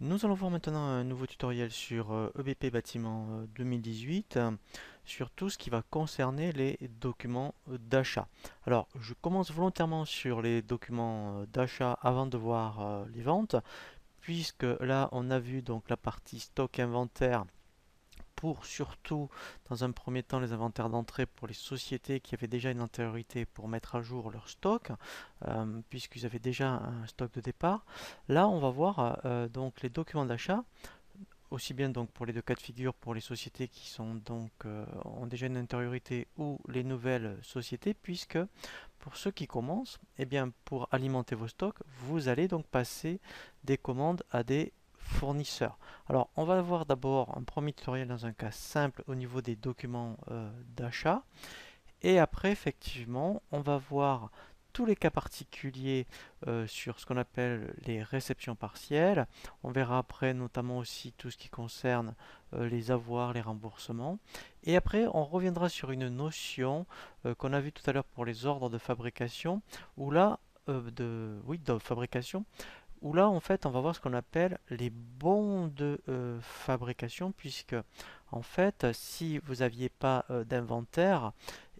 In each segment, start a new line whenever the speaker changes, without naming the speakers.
Nous allons voir maintenant un nouveau tutoriel sur EBP Bâtiment 2018 sur tout ce qui va concerner les documents d'achat. Alors, je commence volontairement sur les documents d'achat avant de voir les ventes, puisque là, on a vu donc la partie stock inventaire pour surtout, dans un premier temps, les inventaires d'entrée pour les sociétés qui avaient déjà une antériorité pour mettre à jour leur stock, puisqu'ils avaient déjà un stock de départ. Là, on va voir donc les documents d'achat, aussi bien donc pour les deux cas de figure, pour les sociétés qui sont donc ont déjà une antériorité ou les nouvelles sociétés, puisque pour ceux qui commencent, eh bien pour alimenter vos stocks, vous allez donc passer des commandes à des fournisseurs. Alors, on va voir d'abord un premier tutoriel dans un cas simple au niveau des documents d'achat. Et après, effectivement, on va voir tous les cas particuliers sur ce qu'on appelle les réceptions partielles. On verra après notamment aussi tout ce qui concerne les avoirs, les remboursements. Et après, on reviendra sur une notion qu'on a vue tout à l'heure pour les ordres de fabrication, où là, de fabrication, où là, en fait, on va voir ce qu'on appelle les bons de fabrication, puisque, en fait, si vous n'aviez pas d'inventaire,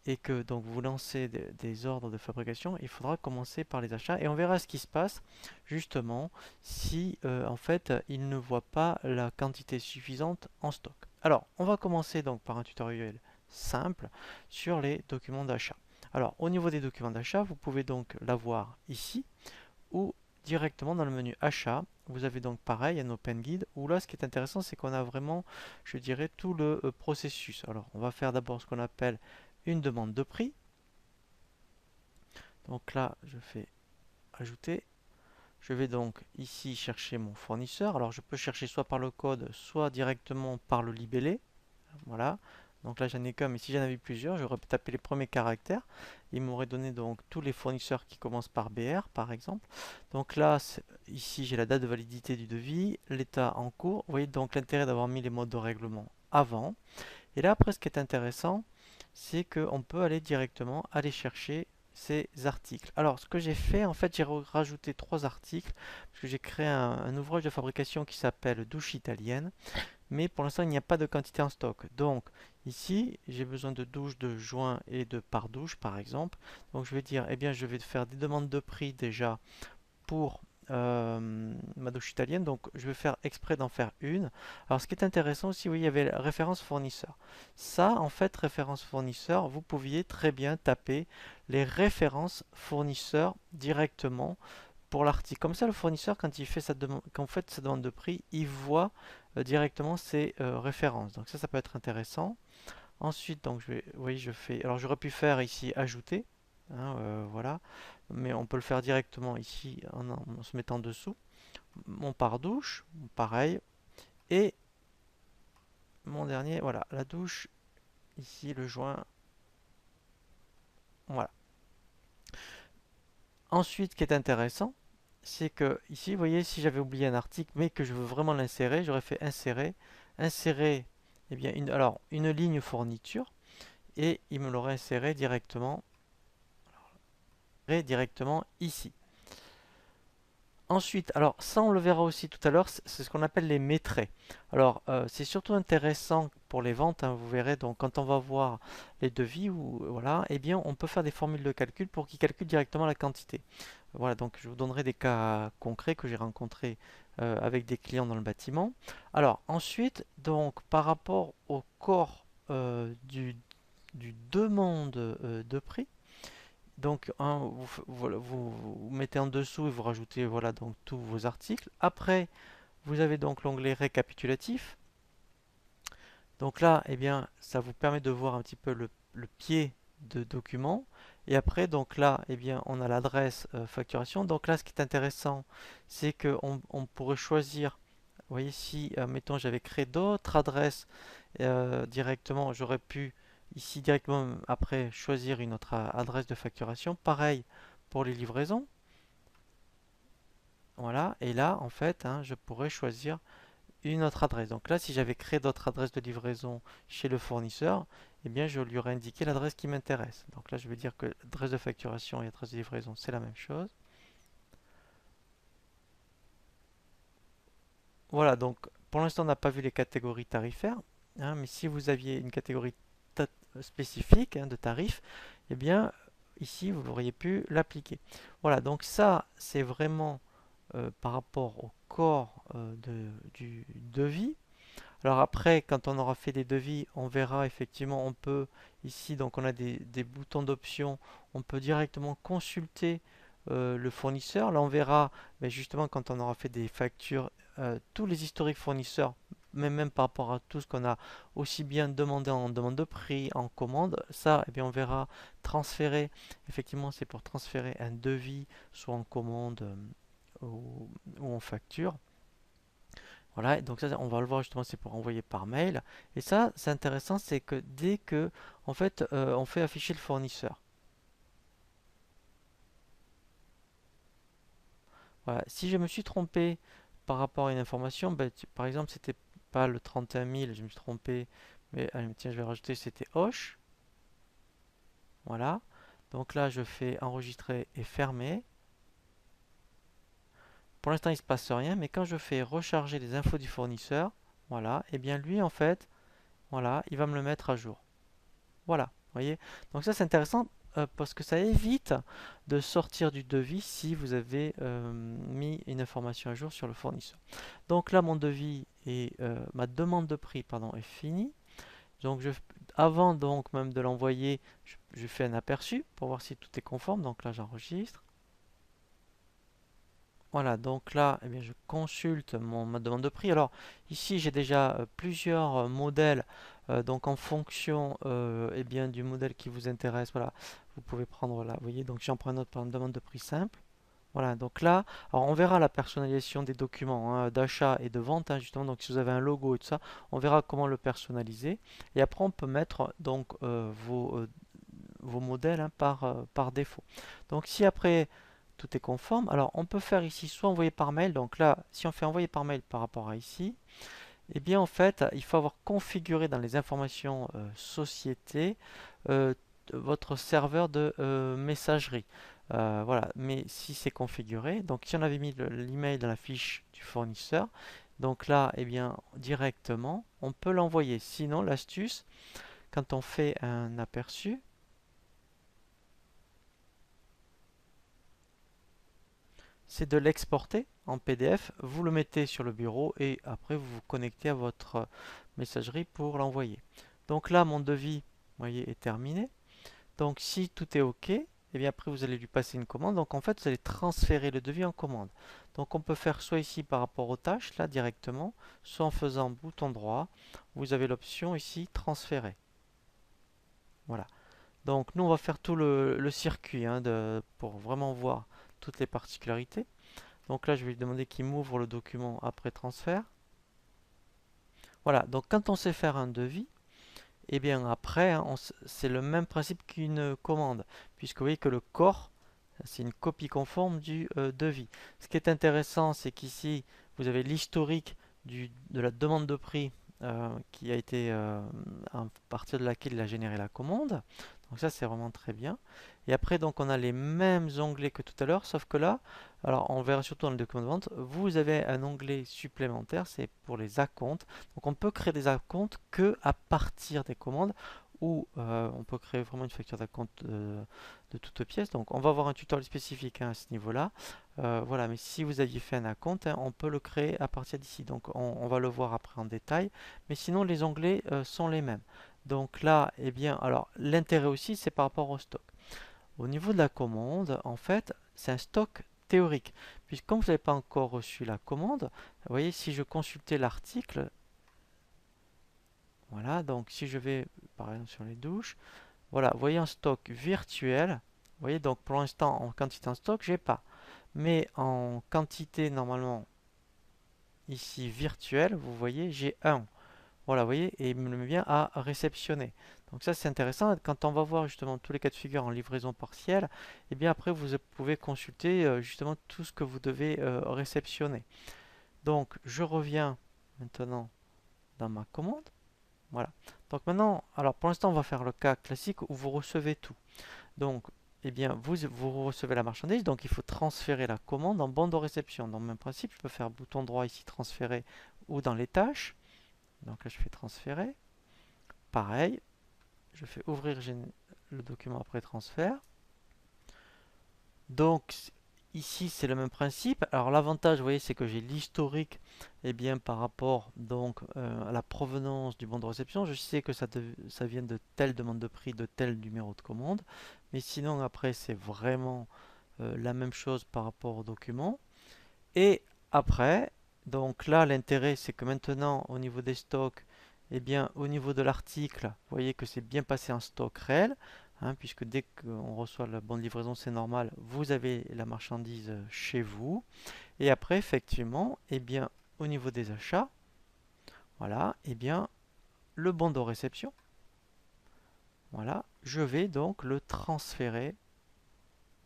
et que donc vous lancez des ordres de fabrication, il faudra commencer par les achats et on verra ce qui se passe justement si en fait il ne voit pas la quantité suffisante en stock. Alors, on va commencer donc par un tutoriel simple sur les documents d'achat. Alors, au niveau des documents d'achat, vous pouvez donc l'avoir ici ou directement dans le menu achat. Vous avez donc pareil un Open Guide où là ce qui est intéressant c'est qu'on a vraiment, je dirais, tout le processus. Alors on va faire d'abord ce qu'on appelle une demande de prix. Donc là je fais ajouter. Je vais donc ici chercher mon fournisseur. Alors je peux chercher soit par le code, soit directement par le libellé. Voilà. Donc là j'en ai qu'un, mais si j'en avais plusieurs, j'aurais tapé les premiers caractères. Il m'aurait donné donc tous les fournisseurs qui commencent par BR par exemple. Donc là, ici j'ai la date de validité du devis, l'état en cours. Vous voyez donc l'intérêt d'avoir mis les modes de règlement avant. Et là après ce qui est intéressant, c'est qu'on peut aller directement aller chercher ces articles. Alors ce que j'ai fait, en fait j'ai rajouté trois articles, parce que j'ai créé un ouvrage de fabrication qui s'appelle Douche italienne mais pour l'instant il n'y a pas de quantité en stock. Donc ici j'ai besoin de douches de joint et de pare-douche par exemple. Donc je vais dire, eh bien je vais faire des demandes de prix déjà pour ma douche italienne. Donc je vais faire exprès d'en faire une. Alors ce qui est intéressant aussi, oui, il y avait la référence fournisseur. Ça en fait, référence fournisseur, vous pouviez très bien taper les références fournisseurs directement pour l'article. Comme ça, le fournisseur, quand il fait sa demande, quand vous faites sa demande de prix, il voit directement ses références. Donc ça peut être intéressant. Ensuite, donc je vais, oui, je fais. Alors j'aurais pu faire ici ajouter, hein, voilà, mais on peut le faire directement ici en se mettant dessous. Mon pare-douche, pareil, et mon dernier, voilà, la douche ici, le joint, voilà. Ensuite, ce qui est intéressant, c'est que ici, vous voyez, si j'avais oublié un article, mais que je veux vraiment l'insérer, j'aurais fait insérer, insérer, eh bien, alors, une ligne fourniture, et il me l'aurait inséré directement ici. Ensuite, alors ça on le verra aussi tout à l'heure, c'est ce qu'on appelle les métraits. Alors c'est surtout intéressant pour les ventes, hein, vous verrez, donc quand on va voir les devis, ou voilà, eh bien on peut faire des formules de calcul pour qu'ils calculent directement la quantité. Voilà, donc je vous donnerai des cas concrets que j'ai rencontrés avec des clients dans le bâtiment. Alors ensuite, donc par rapport au corps du demande de prix, donc hein, voilà, vous mettez en dessous et vous rajoutez voilà donc tous vos articles. Après, vous avez donc l'onglet récapitulatif. Donc là, eh bien, ça vous permet de voir un petit peu le pied de document. Et après, donc là, eh bien, on a l'adresse facturation. Donc là, ce qui est intéressant, c'est qu'on on pourrait choisir. Vous voyez, si, mettons, j'avais créé d'autres adresses directement, j'aurais pu ici directement après choisir une autre adresse de facturation. Pareil pour les livraisons. Voilà, et là, en fait, hein, je pourrais choisir une autre adresse. Donc là, si j'avais créé d'autres adresses de livraison chez le fournisseur, eh bien, je lui aurais indiqué l'adresse qui m'intéresse. Donc là, je vais dire que adresse de facturation et adresse de livraison, c'est la même chose. Voilà, donc pour l'instant, on n'a pas vu les catégories tarifaires, hein, mais si vous aviez une catégorie spécifique, hein, de tarif, eh bien, ici, vous auriez pu l'appliquer. Voilà, donc ça, c'est vraiment par rapport au corps du devis. Alors après, quand on aura fait des devis, on verra effectivement, on peut ici, donc on a des boutons d'options, on peut directement consulter le fournisseur. Là, on verra, mais justement, quand on aura fait des factures, tous les historiques fournisseurs, même par rapport à tout ce qu'on a aussi bien demandé en demande de prix, en commande, ça, eh bien, on verra transférer. Effectivement, c'est pour transférer un devis, soit en commande ou en facture. Voilà, et donc ça, on va le voir justement, c'est pour envoyer par mail. Et ça, c'est intéressant, c'est que dès que, en fait, on fait afficher le fournisseur. Voilà, si je me suis trompé par rapport à une information, ben, par exemple, c'était pas le 31 000, je me suis trompé, mais allez, tiens, je vais rajouter, c'était Hoche. Voilà, donc là, je fais enregistrer et fermer. Pour l'instant, il ne se passe rien, mais quand je fais recharger les infos du fournisseur, voilà, et bien lui, en fait, voilà, il va me le mettre à jour. Voilà, vous voyez. Donc ça c'est intéressant parce que ça évite de sortir du devis si vous avez mis une information à jour sur le fournisseur. Donc là mon devis et ma demande de prix pardon, est finie. Donc avant donc même de l'envoyer, je fais un aperçu pour voir si tout est conforme. Donc là j'enregistre. Voilà, donc là, eh bien, je consulte ma demande de prix. Alors, ici, j'ai déjà plusieurs modèles. Donc, en fonction eh bien, du modèle qui vous intéresse, voilà, vous pouvez prendre là. Vous voyez, donc j'en prends un autre par une demande de prix simple. Voilà, donc là, alors on verra la personnalisation des documents hein, d'achat et de vente, hein, justement. Donc, si vous avez un logo et tout ça, on verra comment le personnaliser. Et après, on peut mettre donc vos modèles hein, par défaut. Donc, si après tout est conforme. Alors, on peut faire ici soit envoyer par mail. Donc là, si on fait envoyer par mail par rapport à ici, eh bien en fait, il faut avoir configuré dans les informations société euh, votre serveur de messagerie. Voilà, mais si c'est configuré, donc si on avait mis l'email dans la fiche du fournisseur, donc là, eh bien directement, on peut l'envoyer. Sinon, l'astuce, quand on fait un aperçu, c'est de l'exporter en PDF, vous le mettez sur le bureau et après vous vous connectez à votre messagerie pour l'envoyer. Donc là, mon devis, vous voyez, est terminé. Donc si tout est OK, et bien après vous allez lui passer une commande. Donc en fait, vous allez transférer le devis en commande. Donc on peut faire soit ici par rapport aux tâches, là directement, soit en faisant bouton droit. Vous avez l'option ici transférer. Voilà. Donc nous on va faire tout le circuit hein, pour vraiment voir toutes les particularités. Donc là, je vais lui demander qu'il m'ouvre le document après transfert. Voilà, donc quand on sait faire un devis, et bien après, hein, c'est le même principe qu'une commande, puisque vous voyez que le corps, c'est une copie conforme du devis. Ce qui est intéressant, c'est qu'ici, vous avez l'historique de la demande de prix qui a été à partir de laquelle il a généré la commande. Donc ça, c'est vraiment très bien. Et après, donc, on a les mêmes onglets que tout à l'heure, sauf que là, alors on verra surtout dans le document de vente, vous avez un onglet supplémentaire, c'est pour les acomptes. Donc on peut créer des acomptes que à partir des commandes ou on peut créer vraiment une facture d'acompte de toute pièce. Donc on va avoir un tutoriel spécifique hein, à ce niveau-là. Voilà, mais si vous aviez fait un acompte, hein, on peut le créer à partir d'ici. Donc on va le voir après en détail. Mais sinon les onglets sont les mêmes. Donc là, eh bien, alors l'intérêt aussi, c'est par rapport au stock. Au niveau de la commande, en fait, c'est un stock théorique. Puisque comme vous n'avez pas encore reçu la commande, vous voyez, si je consultais l'article, voilà, donc si je vais par exemple sur les douches, voilà, vous voyez un stock virtuel. Vous voyez, donc pour l'instant, en quantité en stock, j'ai pas. Mais en quantité, normalement, ici virtuelle, vous voyez, j'ai un. Voilà, vous voyez, et il me le met bien à réceptionner. Donc ça, c'est intéressant. Quand on va voir justement tous les cas de figure en livraison partielle, et bien après, vous pouvez consulter justement tout ce que vous devez réceptionner. Donc, je reviens maintenant dans ma commande. Voilà. Donc maintenant, alors pour l'instant, on va faire le cas classique où vous recevez tout. Donc, eh bien, vous recevez la marchandise, donc il faut transférer la commande en bon de réception. Dans le même principe, je peux faire bouton droit ici, transférer, ou dans les tâches. Donc là, je fais transférer. Pareil, je fais ouvrir le document après transfert. Donc ici, c'est le même principe. Alors l'avantage, vous voyez, c'est que j'ai l'historique par rapport donc à la provenance du bon de réception. Je sais que ça vient de telle demande de prix, de tel numéro de commande. Mais sinon, après, c'est vraiment la même chose par rapport au document. Et après, donc là, l'intérêt, c'est que maintenant, au niveau des stocks, au niveau de l'article, vous voyez que c'est bien passé en stock réel, hein, puisque dès qu'on reçoit la bonne livraison, c'est normal, vous avez la marchandise chez vous. Et après, effectivement, au niveau des achats, voilà, le bon de réception, voilà, je vais donc le transférer.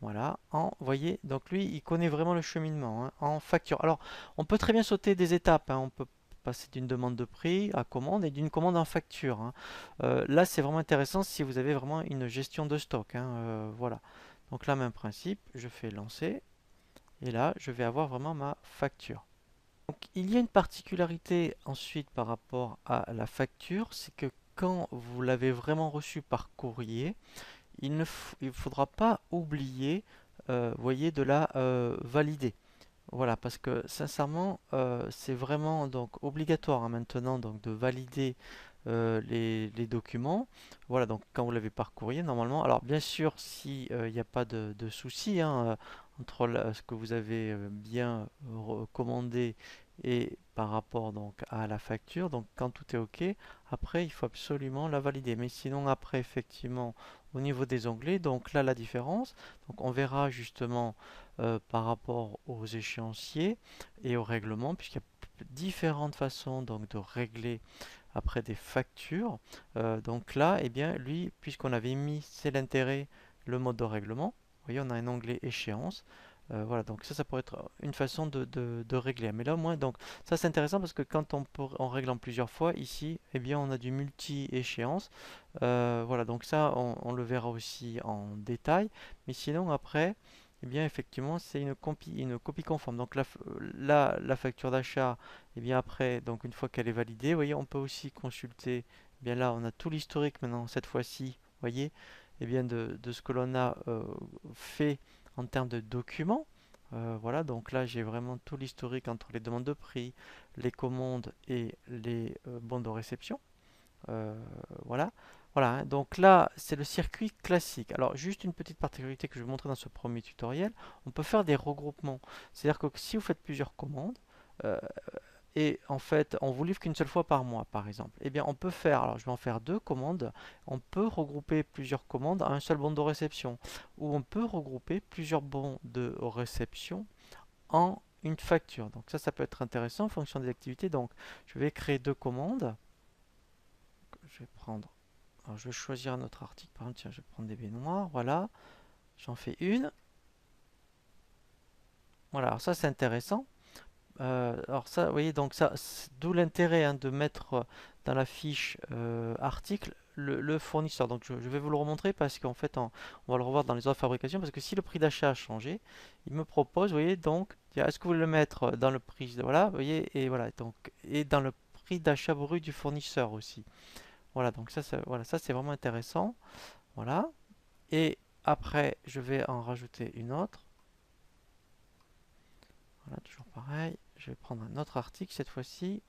Voilà, vous voyez, donc lui, il connaît vraiment le cheminement, hein, en facture. Alors, on peut très bien sauter des étapes, hein, on peut passer d'une demande de prix à commande et d'une commande en facture, hein. Là, c'est vraiment intéressant si vous avez vraiment une gestion de stock, hein, voilà. Donc là, même principe, je fais lancer et là, je vais avoir vraiment ma facture. Donc, il y a une particularité ensuite par rapport à la facture, c'est que quand vous l'avez vraiment reçu par courrier, il ne faudra pas oublier, voyez, de la valider. Voilà, parce que sincèrement, c'est vraiment donc obligatoire, hein, maintenant donc de valider les documents. Voilà, donc quand vous l'avez par courrier, normalement. Alors bien sûr, si il n'y a pas de souci, hein, entre ce que vous avez bien commandé et par rapport donc à la facture, donc quand tout est OK, après il faut absolument la valider. Mais sinon après effectivement au niveau des onglets, donc là la différence, donc on verra justement par rapport aux échéanciers et au règlement, puisqu'il y a différentes façons donc de régler après des factures. Donc là, lui, puisqu'on avait mis c'est l'intérêt, le mode de règlement, vous voyez, on a un onglet échéance. Voilà, donc ça pourrait être une façon de régler. Mais là, au moins, donc ça c'est intéressant parce que quand on règle en plusieurs fois, ici, on a du multi-échéance. Voilà, donc ça, on le verra aussi en détail. Mais sinon, après, effectivement, c'est une copie conforme. Donc la facture d'achat, après, donc une fois qu'elle est validée, vous voyez, on peut aussi consulter. Là, on a tout l'historique maintenant, cette fois-ci, vous voyez, de ce que l'on a fait en termes de documents. Voilà, donc là, j'ai vraiment tout l'historique entre les demandes de prix, les commandes et les bons de réception. Euh, voilà. Voilà, hein. Donc là, c'est le circuit classique. Alors, juste une petite particularité que je vais vous montrer dans ce premier tutoriel, on peut faire des regroupements. C'est-à-dire que si vous faites plusieurs commandes, euh, et en fait, on vous livre qu'une seule fois par mois, par exemple, on peut faire, alors je vais en faire deux commandes, on peut regrouper plusieurs commandes à un seul bon de réception, ou on peut regrouper plusieurs bons de réception en une facture. Donc ça peut être intéressant en fonction des activités. Donc, je vais créer deux commandes. Je vais prendre Alors, je vais choisir un autre article. Par exemple, tiens, je vais prendre des baignoires. Voilà, j'en fais une. Voilà, alors ça, c'est intéressant. Alors ça, vous voyez, donc ça, d'où l'intérêt, hein, de mettre dans la fiche article le fournisseur. Donc, je vais vous le remontrer parce qu'en fait, on va le revoir dans les autres fabrications. Parce que si le prix d'achat a changé, il me propose, vous voyez, donc, est-ce que vous voulez le mettre dans le prix, voilà, vous voyez, et voilà, donc, et dans le prix d'achat brut du fournisseur aussi. Voilà, donc voilà, ça c'est vraiment intéressant. Voilà. Et après, je vais en rajouter une autre. Voilà, toujours pareil. Je vais prendre un autre article cette fois-ci.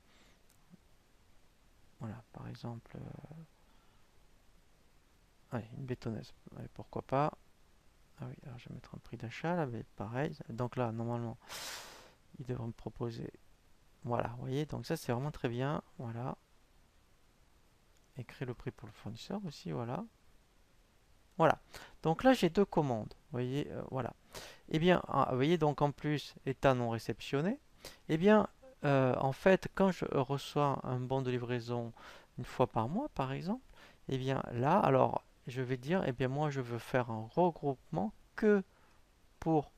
Voilà, par exemple, allez, une bétonneuse. Allez, pourquoi pas. Ah oui, alors je vais mettre un prix d'achat là, mais pareil. Donc là, normalement, il devrait me proposer. Voilà, vous voyez, donc ça c'est vraiment très bien. Voilà. Écrire le prix pour le fournisseur aussi, voilà. Voilà. Donc là, j'ai deux commandes. Vous voyez, voilà. Vous voyez, donc en plus, état non réceptionné. Eh bien, en fait, quand je reçois un bon de livraison une fois par mois, par exemple, là, alors, je vais dire, moi, je veux faire un regroupement que pour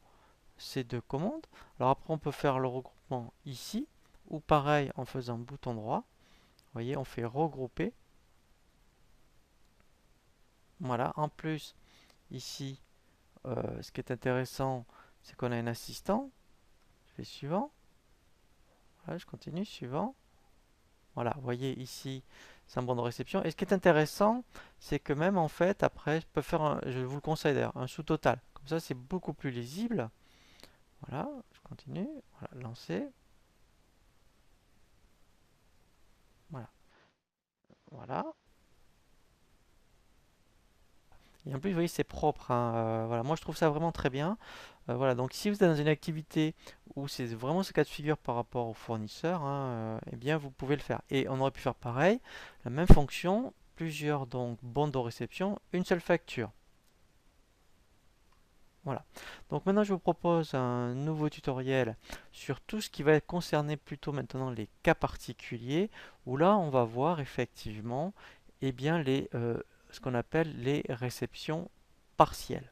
ces deux commandes. Alors après, on peut faire le regroupement ici, ou pareil, en faisant bouton droit. Vous voyez, on fait regrouper. Voilà, en plus, ici, ce qui est intéressant, c'est qu'on a un assistant. Je fais suivant. Voilà, je continue, suivant. Voilà, vous voyez ici, c'est un bon de réception. Et ce qui est intéressant, c'est que même en fait, après, je peux faire je vous le conseille d'ailleurs, un sous-total. Comme ça, c'est beaucoup plus lisible. Voilà, je continue. Voilà, lancer. Voilà, voilà. Et en plus, vous voyez, c'est propre, hein. Voilà, moi, je trouve ça vraiment très bien. Voilà, donc si vous êtes dans une activité où c'est vraiment ce cas de figure par rapport au fournisseur, hein, eh bien, vous pouvez le faire. Et on aurait pu faire pareil, la même fonction, plusieurs donc bons de réception, une seule facture. Voilà. Donc maintenant, je vous propose un nouveau tutoriel sur tout ce qui va concerner plutôt maintenant les cas particuliers, où là, on va voir effectivement, eh bien, ce qu'on appelle les réceptions partielles.